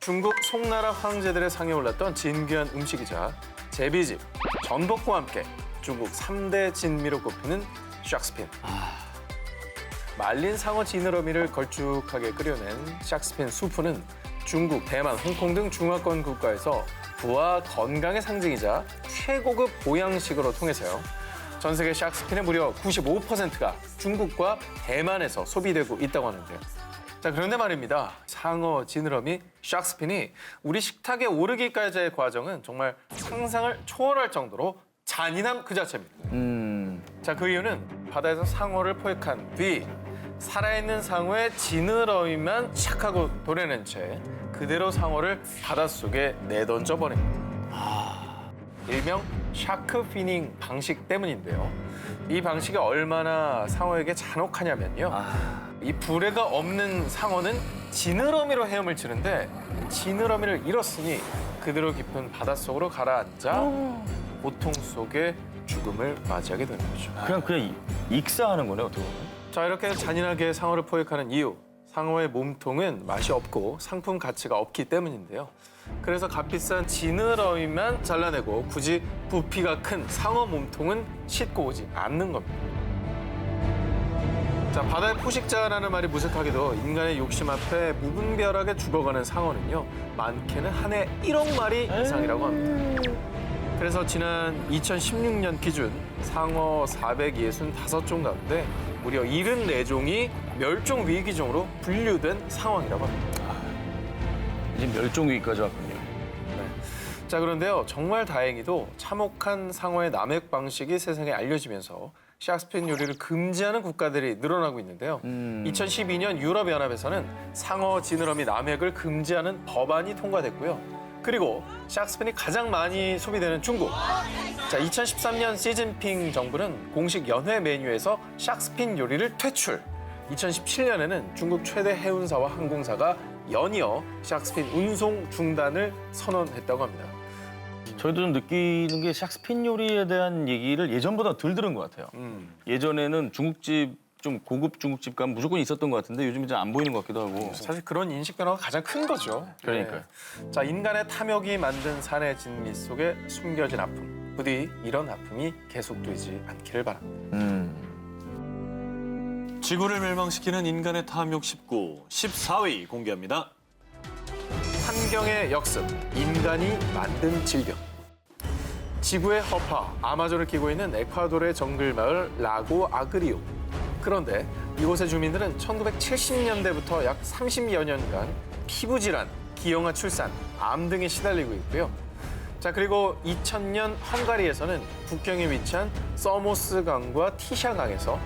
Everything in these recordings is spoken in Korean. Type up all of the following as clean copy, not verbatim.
중국 송나라 황제들의 상에 올랐던 진귀한 음식이자 제비집, 전복과 함께 중국 3대 진미로 꼽히는 샥스핀. 말린 상어 지느러미를 걸쭉하게 끓여낸 샥스핀 수프는 중국, 대만, 홍콩 등 중화권 국가에서 부와 건강의 상징이자 최고급 보양식으로 통해서요. 전 세계 샥스핀의 무려 95%가 중국과 대만에서 소비되고 있다고 하는데요. 자, 그런데 말입니다. 상어 지느러미 샥스핀이 우리 식탁에 오르기까지의 과정은 정말 상상을 초월할 정도로 잔인함 그 자체입니다. 자, 그 이유는 바다에서 상어를 포획한 뒤 살아있는 상어의 지느러미만 샥 하고 도려낸 채 그대로 상어를 바닷속에 내던져 버립니다. 일명 샤크 피닝 방식 때문인데요. 이 방식이 얼마나 상어에게 잔혹하냐면요. 이 불에가 없는 상어는 지느러미로 헤엄을 치는데 지느러미를 잃었으니 그대로 깊은 바닷속으로 가라앉아 고통 속에 죽음을 맞이하게 되는 거죠. 그냥 익사하는 거네, 어떻게 보면. 자, 이렇게 잔인하게 상어를 포획하는 이유. 상어의 몸통은 맛이 없고 상품 가치가 없기 때문인데요. 그래서 값비싼 지느러미만 잘라내고 굳이 부피가 큰 상어 몸통은 싣고 오지 않는 겁니다. 자, 바다의 포식자라는 말이 무색하게도 인간의 욕심 앞에 무분별하게 죽어가는 상어는요. 많게는 한 해 1억 마리 이상이라고 합니다. 그래서 지난 2016년 기준 상어 465종 가운데 무려 74종이 멸종 위기종으로 분류된 상황이라고 합니다. 이제 멸종 위기까지 왔군요. 자, 그런데요. 정말 다행히도 참혹한 상어의 남획 방식이 세상에 알려지면서 샥스핀 요리를 금지하는 국가들이 늘어나고 있는데요. 2012년 유럽연합에서는 상어 지느러미 남획을 금지하는 법안이 통과됐고요. 그리고 샥스핀이 가장 많이 소비되는 중국. 자, 2013년 시진핑 정부는 공식 연회 메뉴에서 샥스핀 요리를 퇴출. 2017년에는 중국 최대 해운사와 항공사가 연이어 샥스핀 운송 중단을 선언했다고 합니다. 저희도 좀 느끼는 게 샥스핀 요리에 대한 얘기를 예전보다 덜 들은 것 같아요. 예전에는 중국집, 좀 고급 중국집 가면 무조건 있었던 것 같은데 요즘 이제 안 보이는 것 같기도 하고. 사실 그런 인식 변화가 가장 큰 거죠. 그러니까요. 네. 자, 인간의 탐욕이 만든 산의 진미 속에 숨겨진 아픔. 부디 이런 아픔이 계속되지 않기를 바랍니다. 지구를 멸망시키는 인간의 탐욕 19, 14위 공개합니다. 환경의 역습, 인간이 만든 질병. 지구의 허파, 아마존을 끼고 있는 에콰도르의 정글 마을 라고 아그리오. 그런데 이곳의 주민들은 1970년대부터 약 30여 년간 피부질환, 기형아 출산, 암 등에 시달리고 있고요. 자, 그리고 2000년 헝가리에서는 국경에 위치한 서모스 강과 티샤 강에서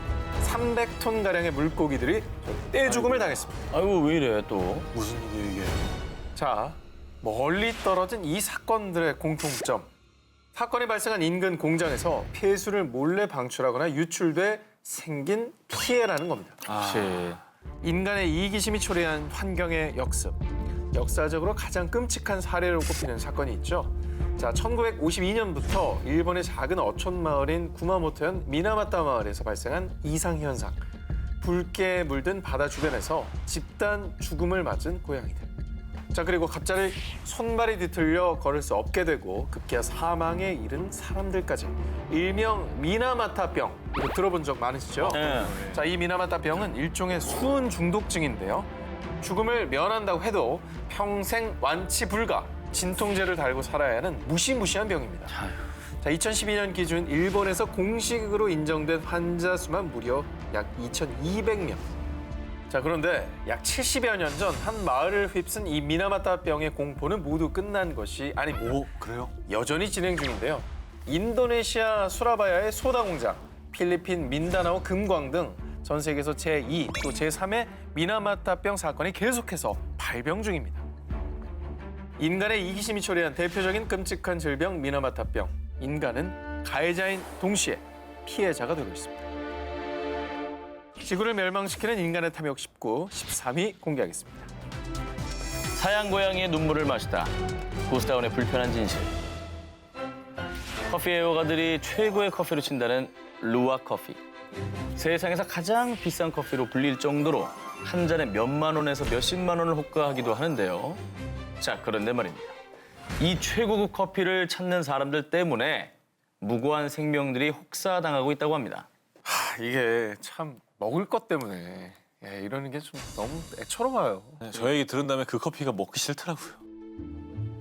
300톤가량의 물고기들이 떼죽음을 당했습니다. 아이고, 왜 이래, 또. 무슨 일이에요, 이게? 자, 멀리 떨어진 이 사건들의 공통점. 사건이 발생한 인근 공장에서 폐수를 몰래 방출하거나 유출돼 생긴 피해라는 겁니다. 혹시. 인간의 이기심이 초래한 환경의 역습. 역사적으로 가장 끔찍한 사례로 꼽히는 사건이 있죠. 자, 1952년부터 일본의 작은 어촌 마을인 구마모토현 미나마타 마을에서 발생한 이상 현상. 붉게 물든 바다 주변에서 집단 죽음을 맞은 고양이들. 자, 그리고 갑자기 손발이 뒤틀려 걸을 수 없게 되고 급기야 사망에 이른 사람들까지. 일명 미나마타병. 이거 들어본 적 많으시죠? 네. 자, 이 미나마타병은 일종의 수은 중독증인데요. 죽음을 면한다고 해도 평생 완치 불가, 진통제를 달고 살아야 하는 무시무시한 병입니다. 자, 2012년 기준 일본에서 공식으로 인정된 환자 수만 무려 약 2,200명. 자, 그런데 약 70여 년 전 한 마을을 휩쓴 이 미나마타병의 공포는 모두 끝난 것이 아닙니다. 오, 그래요? 여전히 진행 중인데요. 인도네시아 수라바야의 소다 공장, 필리핀 민다나오 금광 등 전 세계에서 제2 또 제3의 미나마타병 사건이 계속해서 발병 중입니다. 인간의 이기심이 초래한 대표적인 끔찍한 질병 미나마타병. 인간은 가해자인 동시에 피해자가 되고 있습니다. 지구를 멸망시키는 인간의 탐욕 19, 13위 공개하겠습니다. 사양 고양이의 눈물을 마시다. 고스타운의 불편한 진실. 커피 애호가들이 최고의 커피로 친다는 루아 커피. 세상에서 가장 비싼 커피로 불릴 정도로 한 잔에 몇만 원에서 몇십만 원을 호가하기도 하는데요. 자, 그런데 말입니다. 이 최고급 커피를 찾는 사람들 때문에 무고한 생명들이 혹사당하고 있다고 합니다. 이게 참 먹을 것 때문에 이러는 게 좀 너무 애처럼 와요. 네, 저 얘기 들은 다음에 그 커피가 먹기 싫더라고요.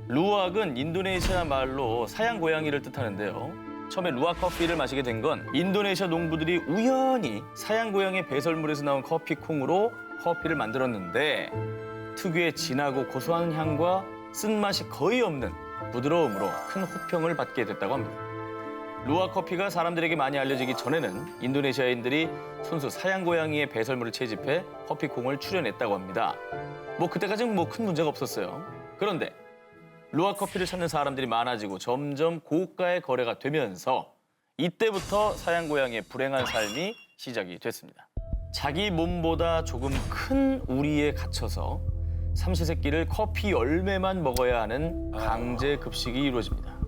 루악은 인도네시아 말로 사양 고양이를 뜻하는데요. 처음에 루악 커피를 마시게 된 건 인도네시아 농부들이 우연히 사양 고양이 배설물에서 나온 커피 콩으로 커피를 만들었는데 특유의 진하고 고소한 향과 쓴맛이 거의 없는 부드러움으로 큰 호평을 받게 됐다고 합니다. 루악 커피가 사람들에게 많이 알려지기 전에는 인도네시아인들이 손수 사양 고양이의 배설물을 채집해 커피 콩을 출연했다고 합니다. 그때까지는 큰 문제가 없었어요. 그런데 루악 커피를 찾는 사람들이 많아지고 점점 고가의 거래가 되면서 이때부터 사양 고양이의 불행한 삶이 시작이 됐습니다. 자기 몸보다 조금 큰 우리에 갇혀서 삼시세끼를 커피 열매만 먹어야 하는 강제 급식이 이루어집니다.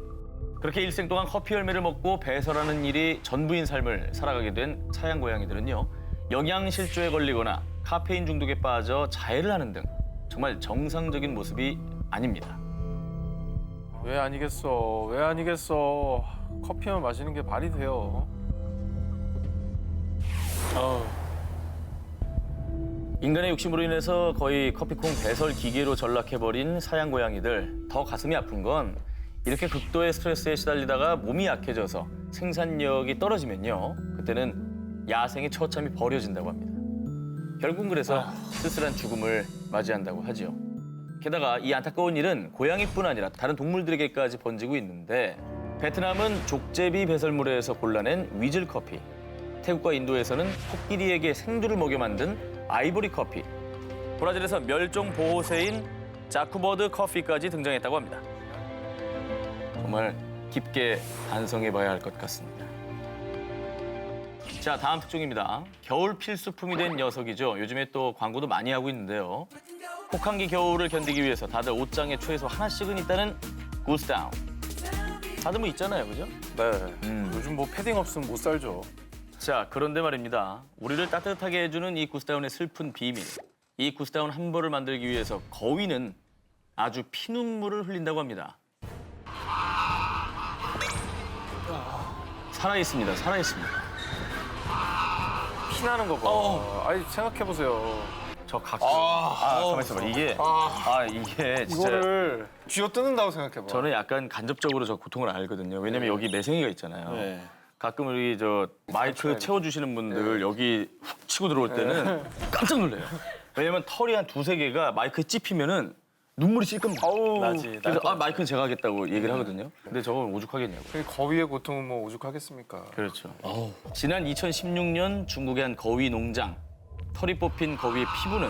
그렇게 일생 동안 커피 열매를 먹고 배설하는 일이 전부인 삶을 살아가게 된 사양 고양이들은요, 영양실조에 걸리거나 카페인 중독에 빠져 자해를 하는 등 정말 정상적인 모습이 아닙니다. 왜 아니겠어? 왜 아니겠어? 커피만 마시는 게 말이 돼요. 인간의 욕심으로 인해서 거의 커피콩 배설 기계로 전락해버린 사양 고양이들, 더 가슴이 아픈 건 이렇게 극도의 스트레스에 시달리다가 몸이 약해져서 생산력이 떨어지면요, 그때는 야생의 처참이 버려진다고 합니다. 결국 그래서 쓸쓸한 죽음을 맞이한다고 하지요. 게다가 이 안타까운 일은 고양이뿐 아니라 다른 동물들에게까지 번지고 있는데, 베트남은 족제비 배설물에서 골라낸 위즐 커피, 태국과 인도에서는 코끼리에게 생두를 먹여 만든 아이보리 커피, 브라질에서 멸종 보호세인 자쿠버드 커피까지 등장했다고 합니다. 정말 깊게 반성해봐야 할 것 같습니다. 자, 다음 특종입니다. 겨울 필수품이 된 녀석이죠. 요즘에 또 광고도 많이 하고 있는데요. 혹한기 겨울을 견디기 위해서 다들 옷장에 최소 하나씩은 있다는 구스다운. 다들 있잖아요, 그죠? 네. 요즘 패딩 없으면 못 살죠. 자, 그런데 말입니다. 우리를 따뜻하게 해주는 이 구스다운의 슬픈 비밀. 이 구스다운 한 벌을 만들기 위해서 거위는 아주 피눈물을 흘린다고 합니다. 살아있습니다. 살아있습니다. 피나는 거 봐. 아니, 생각해보세요. 저 각도. 가만 있어봐. 이게 진짜. 이거를 쥐어뜯는다고 생각해봐. 저는 약간 간접적으로 저 고통을 알거든요. 왜냐면 여기 매생이가 있잖아요. 네. 가끔 우리 마이크 채워주시는 분들 여기 훅 치고 들어올 때는 깜짝 놀래요. 왜냐면 털이 한 두세 개가 마이크에 찝히면은 눈물이 찔끔 나지. 그래서 마이크는 제가 하겠다고 얘기를 하거든요. 근데 저건 오죽하겠냐고. 그 거위의 고통은 오죽하겠습니까? 그렇죠. 지난 2016년 중국의 한 거위 농장. 털이 뽑힌 거위의 피부는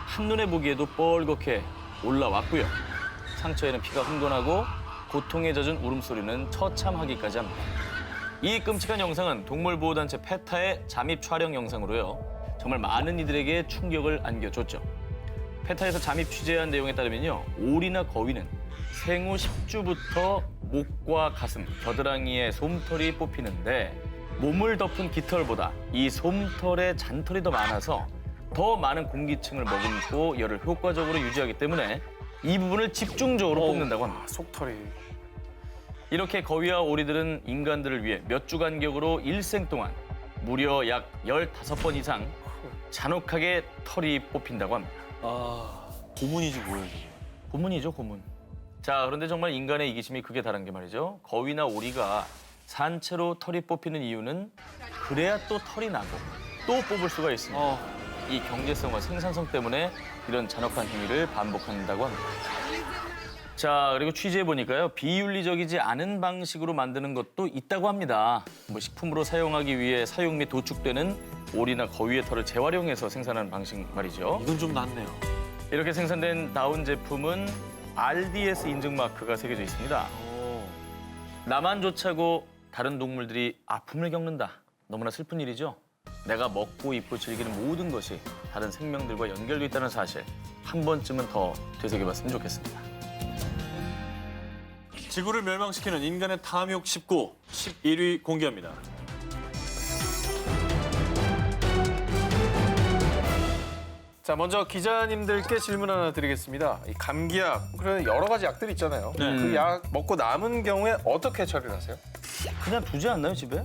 한눈에 보기에도 뻘겋게 올라왔고요. 상처에는 피가 흥건하고 고통에 젖은 울음소리는 처참하기까지 합니다. 이 끔찍한 영상은 동물보호단체 페타의 잠입 촬영 영상으로요, 정말 많은 이들에게 충격을 안겨줬죠. 페타에서 잠입 취재한 내용에 따르면요, 오리나 거위는 생후 10주부터 목과 가슴, 겨드랑이에 솜털이 뽑히는데 몸을 덮은 깃털보다 이 솜털에 잔털이 더 많아서 더 많은 공기층을 머금고 열을 효과적으로 유지하기 때문에 이 부분을 집중적으로 뽑는다고 합니다. 속털이. 이렇게 거위와 오리들은 인간들을 위해 몇 주 간격으로 일생 동안 무려 약 15번 이상 잔혹하게 털이 뽑힌다고 합니다. 고문이지 뭐예요. 고문이죠, 고문. 자, 그런데 정말 인간의 이기심이 극에 달한 게 말이죠. 거위나 오리가 산채로 털이 뽑히는 이유는 그래야 또 털이 나고 또 뽑을 수가 있습니다. 이 경제성과 생산성 때문에 이런 잔혹한 행위를 반복한다고 합니다. 자, 그리고 취재해보니까요, 비윤리적이지 않은 방식으로 만드는 것도 있다고 합니다. 식품으로 사용하기 위해 사육 및 도축되는 오리나 거위의 털을 재활용해서 생산하는 방식 말이죠. 이건 좀 낫네요. 이렇게 생산된 다운 제품은 RDS 인증 마크가 새겨져 있습니다. 나만 좋자고 다른 동물들이 아픔을 겪는다. 너무나 슬픈 일이죠. 내가 먹고 입고 즐기는 모든 것이 다른 생명들과 연결돼 있다는 사실, 한 번쯤은 더 되새겨봤으면 좋겠습니다. 지구를 멸망시키는 인간의 탐욕 19, 11위 공개합니다. 자, 먼저 기자님들께 질문 하나 드리겠습니다. 이 감기약, 그런 여러 가지 약들이 있잖아요. 네. 그 약 먹고 남은 경우에 어떻게 처리를 하세요? 그냥 두지 않나요, 집에?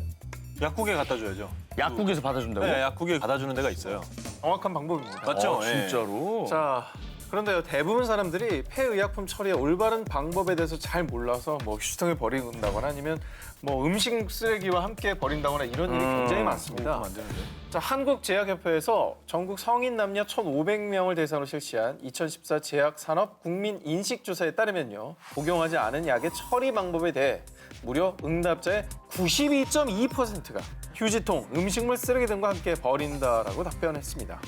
약국에 갖다 줘야죠. 약국에서 받아준다고? 네, 약국에 받아주는 데가 있어요. 정확한 방법입니다. 맞죠? 아, 예. 진짜로? 자, 그런데요, 대부분 사람들이 폐의약품 처리의 올바른 방법에 대해서 잘 몰라서 뭐 휴지통에 버린다거나 아니면 뭐 음식 쓰레기와 함께 버린다거나 이런 일이 굉장히 많습니다. 안 되는데. 자, 한국제약협회에서 전국 성인 남녀 1,500명을 대상으로 실시한 2014 제약산업 국민 인식조사에 따르면요, 복용하지 않은 약의 처리 방법에 대해 무려 응답자의 92.2%가 휴지통, 음식물 쓰레기 등과 함께 버린다라고 답변했습니다.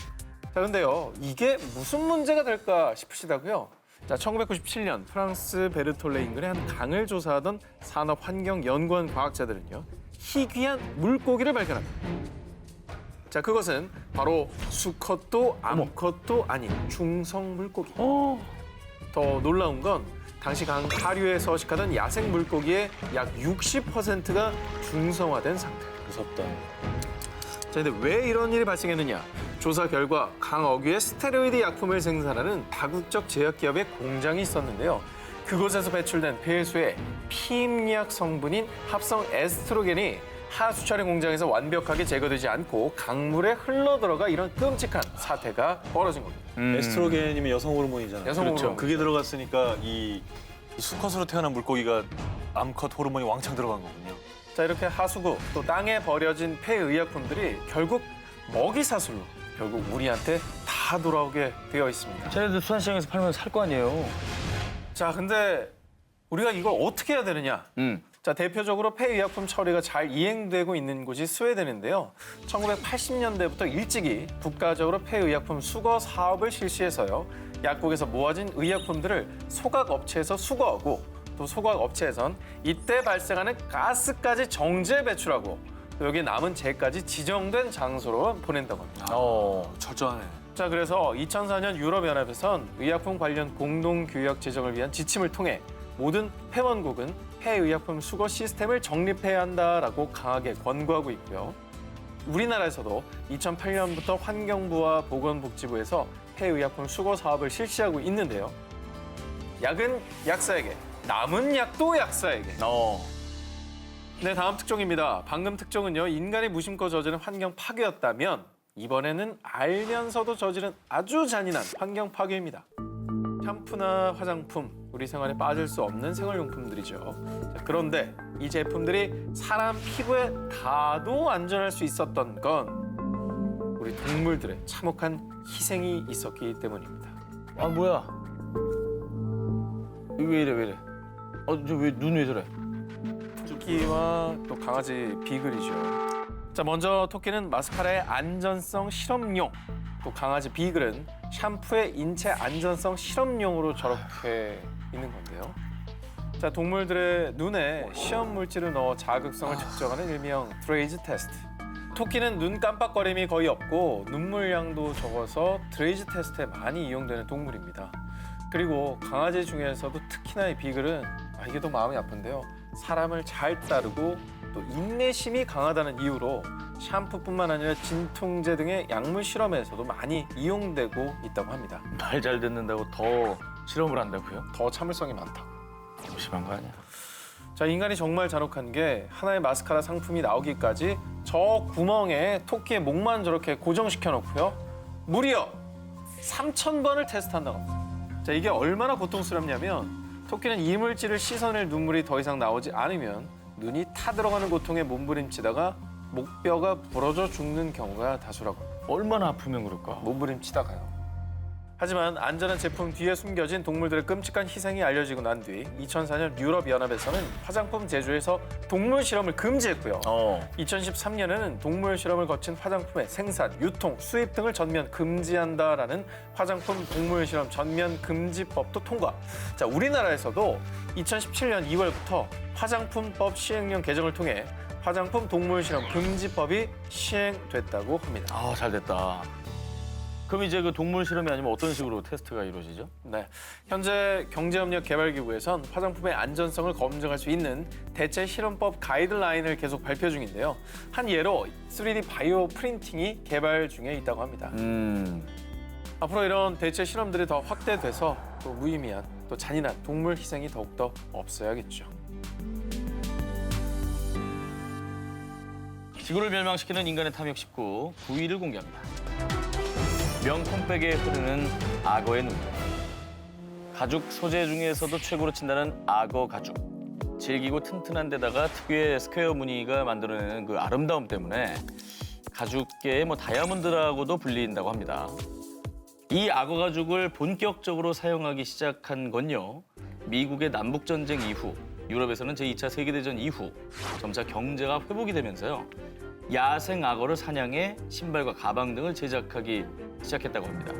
자, 근데요, 이게 무슨 문제가 될까 싶으시다고요? 자, 1997년 프랑스 베르톨레 인근의 한 강을 조사하던 산업환경연구원 과학자들은요, 희귀한 물고기를 발견합니다. 자, 그것은 바로 수컷도 암컷도 아닌 중성 물고기. 더 놀라운 건 당시 강 하류에 서식하던 야생 물고기의 약 60%가 중성화된 상태. 무섭다. 자, 근데 왜 이런 일이 발생했느냐? 조사 결과 강 어귀에 스테로이드 약품을 생산하는 다국적 제약기업의 공장이 있었는데요. 그곳에서 배출된 폐수의 피임약 성분인 합성 에스트로겐이 하수처리 공장에서 완벽하게 제거되지 않고 강물에 흘러들어가 이런 끔찍한 사태가 벌어진 겁니다. 에스트로겐이면 여성 호르몬이잖아요. 여성 호르몬. 그게 들어갔으니까 이 수컷으로 태어난 물고기가 암컷 호르몬이 왕창 들어간 거군요. 자, 이렇게 하수구 또 땅에 버려진 폐의약품들이 결국 먹이 사슬로 결국 우리한테 다 돌아오게 되어 있습니다. 쟤네들 수산시장에서 팔면 살 거 아니에요? 자, 근데 우리가 이걸 어떻게 해야 되느냐? 자, 대표적으로 폐의약품 처리가 잘 이행되고 있는 곳이 스웨덴인데요. 1980년대부터 일찍이 국가적으로 폐의약품 수거 사업을 실시해서요, 약국에서 모아진 의약품들을 소각업체에서 수거하고 또 소각업체에선 이때 발생하는 가스까지 정제 배출하고 또 여기 남은 재까지 지정된 장소로 보낸다고 합니다. 철저하네. 자, 그래서 2004년 유럽연합에선 의약품 관련 공동규약 제정을 위한 지침을 통해 모든 회원국은 폐의약품 수거 시스템을 정립해야 한다라고 강하게 권고하고 있고요. 우리나라에서도 2008년부터 환경부와 보건복지부에서 폐의약품 수거 사업을 실시하고 있는데요. 약은 약사에게, 남은 약도 약사에게. 네, 다음 특종입니다. 방금 특종은요, 인간이 무심코 저지른 환경 파괴였다면 이번에는 알면서도 저지른 아주 잔인한 환경 파괴입니다. 샴푸나 화장품, 우리 생활에 빠질 수 없는 생활용품들이죠. 자, 그런데 이 제품들이 사람 피부에 닿아도 안전할 수 있었던 건 우리 동물들의 참혹한 희생이 있었기 때문입니다. 아, 뭐야? 이거 왜 이래? 저 왜 눈 왜 저래? 토끼와 또 강아지 비글이죠. 자, 먼저 토끼는 마스카라의 안전성 실험용, 또 강아지 비글은 샴푸의 인체 안전성 실험용으로 저렇게 있는 건데요. 자, 동물들의 눈에 시험 물질을 넣어 자극성을 측정하는 일명 드레이즈 테스트. 토끼는 눈 깜빡거림이 거의 없고 눈물량도 적어서 드레이즈 테스트에 많이 이용되는 동물입니다. 그리고 강아지 중에서도 특히나 이 비글은 이게 더 마음이 아픈데요. 사람을 잘 따르고 또 인내심이 강하다는 이유로 샴푸뿐만 아니라 진통제 등의 약물 실험에서도 많이 이용되고 있다고 합니다. 말 잘 듣는다고 더 실험을 한다고요? 더 참을성이 많다고. 너무 심한 거 아니야? 자, 인간이 정말 잔혹한 게 하나의 마스카라 상품이 나오기까지 저 구멍에 토끼의 목만 저렇게 고정시켜 놓고요, 무려 3,000번을 테스트한다고 합니다. 자, 이게 얼마나 고통스럽냐면 토끼는 이물질을 씻어낼 눈물이 더 이상 나오지 않으면 눈이 타들어가는 고통에 몸부림치다가 목뼈가 부러져 죽는 경우가 다수라고 합니다. 얼마나 아프면 그럴까? 몸부림치다가요. 하지만 안전한 제품 뒤에 숨겨진 동물들의 끔찍한 희생이 알려지고 난 뒤 2004년 유럽연합에서는 화장품 제조에서 동물 실험을 금지했고요. 2013년에는 동물 실험을 거친 화장품의 생산, 유통, 수입 등을 전면 금지한다라는 화장품 동물 실험 전면 금지법도 통과. 자, 우리나라에서도 2017년 2월부터 화장품법 시행령 개정을 통해 화장품 동물 실험 금지법이 시행됐다고 합니다. 아, 잘 됐다. 그럼 이제 그 동물 실험이 아니면 어떤 식으로 테스트가 이루어지죠? 네, 현재 경제협력개발기구에선 화장품의 안전성을 검증할 수 있는 대체 실험법 가이드라인을 계속 발표 중인데요. 한 예로 3D 바이오 프린팅이 개발 중에 있다고 합니다. 앞으로 이런 대체 실험들이 더 확대돼서 또 무의미한 또 잔인한 동물 희생이 더욱더 없어야겠죠. 지구를 멸망시키는 인간의 탐욕 19, 9위를 공개합니다. 명품백에 흐르는 악어의 눈물. 가죽 소재 중에서도 최고로 친다는 악어 가죽. 질기고 튼튼한 데다가 특유의 스퀘어 무늬가 만들어내는 그 아름다움 때문에 가죽계의 다이아몬드라고도 불린다고 합니다. 이 악어 가죽을 본격적으로 사용하기 시작한 건요. 미국의 남북전쟁 이후, 유럽에서는 제2차 세계대전 이후 점차 경제가 회복이 되면서요. 야생 악어를 사냥해 신발과 가방 등을 제작하기 시작했다고 합니다.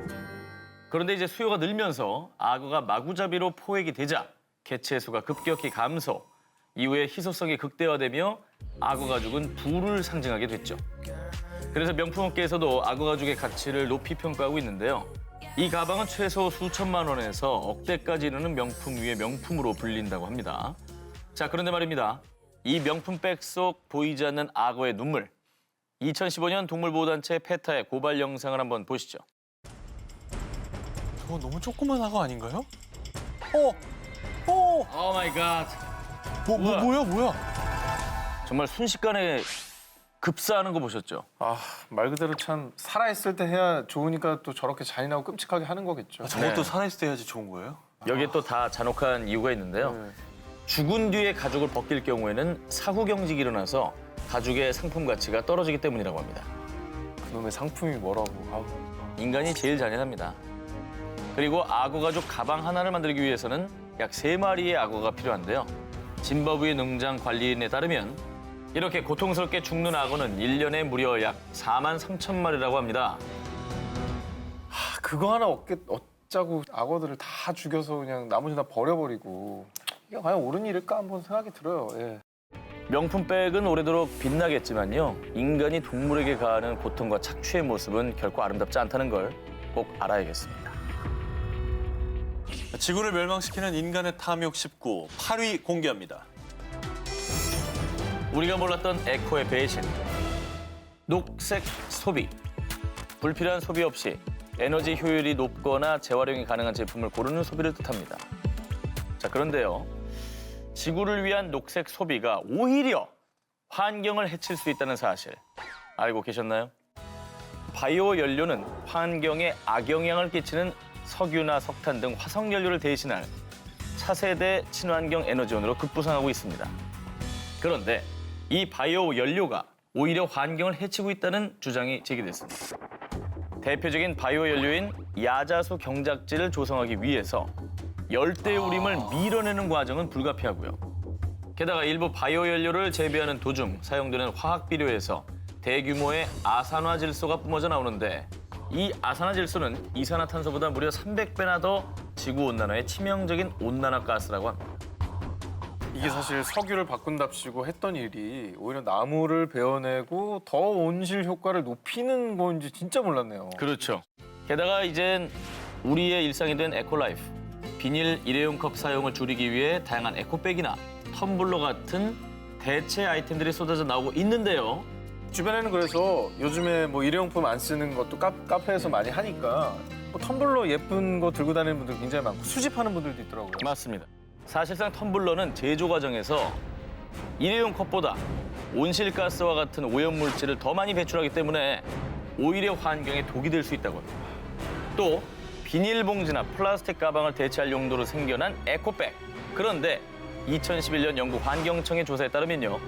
그런데 이제 수요가 늘면서 악어가 마구잡이로 포획이 되자 개체 수가 급격히 감소, 이후에 희소성이 극대화되며 악어 가죽은 부를 상징하게 됐죠. 그래서 명품업계에서도 악어 가죽의 가치를 높이 평가하고 있는데요. 이 가방은 최소 수천만 원에서 억대까지 이르는 명품 위의 명품으로 불린다고 합니다. 자, 그런데 말입니다. 이 명품백 속 보이지 않는 악어의 눈물. 2015년 동물보호단체 페타의 고발 영상을 한번 보시죠. 저거 너무 조그만 악어 아닌가요? 오 마이 갓. 우와. 뭐야? 정말 순식간에 급사하는 거 보셨죠? 말 그대로 참 살아있을 때 해야 좋으니까 또 저렇게 잔인하고 끔찍하게 하는 거겠죠. 저것도 네. 살아있을 때 해야지 좋은 거예요? 여기에 또 다 잔혹한 이유가 있는데요. 네. 죽은 뒤에 가죽을 벗길 경우에는 사후 경직이 일어나서 가죽의 상품 가치가 떨어지기 때문이라고 합니다. 그놈의 상품이 뭐라고. 인간이 제일 잔인합니다. 그리고 악어 가죽 가방 하나를 만들기 위해서는 약 3마리의 악어가 필요한데요. 짐바브웨 농장 관리인에 따르면 이렇게 고통스럽게 죽는 악어는 1년에 무려 약 4만 3천 마리라고 합니다. 그거 하나 어쩌고 악어들을 다 죽여서 그냥 나머지 다 버려버리고 이게 과연 옳은 일일까 한번 생각이 들어요. 예. 명품백은 오래도록 빛나겠지만요. 인간이 동물에게 가하는 고통과 착취의 모습은 결코 아름답지 않다는 걸 꼭 알아야겠습니다. 지구를 멸망시키는 인간의 탐욕 19, 8위 공개합니다. 우리가 몰랐던 에코의 배신. 녹색 소비. 불필요한 소비 없이 에너지 효율이 높거나 재활용이 가능한 제품을 고르는 소비를 뜻합니다. 자, 그런데요. 지구를 위한 녹색 소비가 오히려 환경을 해칠 수 있다는 사실 알고 계셨나요? 바이오 연료는 환경에 악영향을 끼치는 석유나 석탄 등 화석 연료를 대신할 차세대 친환경 에너지원으로 급부상하고 있습니다. 그런데 이 바이오 연료가 오히려 환경을 해치고 있다는 주장이 제기됐습니다. 대표적인 바이오 연료인 야자수 경작지를 조성하기 위해서 열대우림을 밀어내는 과정은 불가피하고요. 게다가 일부 바이오 연료를 재배하는 도중 사용되는 화학 비료에서 대규모의 아산화질소가 뿜어져 나오는데 이 아산화질소는 이산화탄소보다 무려 300배나 더 지구온난화에 치명적인 온난화 가스라고 합니다. 이게 사실 석유를 바꾼답시고 했던 일이 오히려 나무를 베어내고 더 온실 효과를 높이는 건지 진짜 몰랐네요. 그렇죠. 게다가 이젠 우리의 일상이 된 에코라이프, 비닐 일회용 컵 사용을 줄이기 위해 다양한 에코백이나 텀블러 같은 대체 아이템들이 쏟아져 나오고 있는데요. 주변에는 그래서 요즘에 뭐 일회용품 안 쓰는 것도 카페에서 많이 하니까 뭐 텀블러 예쁜 거 들고 다니는 분들 굉장히 많고 수집하는 분들도 있더라고요. 맞습니다. 사실상 텀블러는 제조 과정에서 일회용 컵보다 온실가스와 같은 오염물질을 더 많이 배출하기 때문에 오히려 환경에 독이 될 수 있다고 합니다. 또 비닐봉지나 플라스틱 가방을 대체할 용도로 생겨난 에코백. 그런데 2011년 영국 환경청의 조사에 따르면요.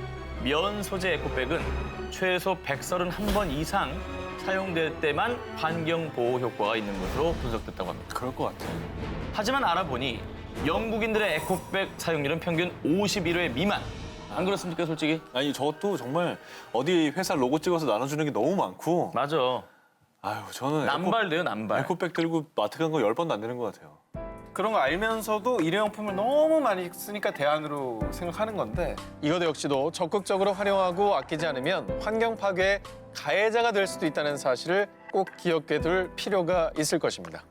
면 소재 에코백은 최소 131번 이상 사용될 때만 환경 보호 효과가 있는 것으로 분석됐다고 합니다. 그럴 것 같아요. 하지만 알아보니 영국인들의 에코백 사용률은 평균 51회 미만. 안 그렇습니까, 솔직히? 아니 저것도 정말 어디 회사 로고 찍어서 나눠주는 게 너무 많고. 맞아. 아유 저는 남발돼요, 남발. 에코백 들고 마트 간 거 10번도 안 되는 것 같아요. 그런 거 알면서도 일회용품을 너무 많이 쓰니까 대안으로 생각하는 건데 이것도 역시도 적극적으로 활용하고 아끼지 않으면 환경 파괴의 가해자가 될 수도 있다는 사실을 꼭 기억해 둘 필요가 있을 것입니다.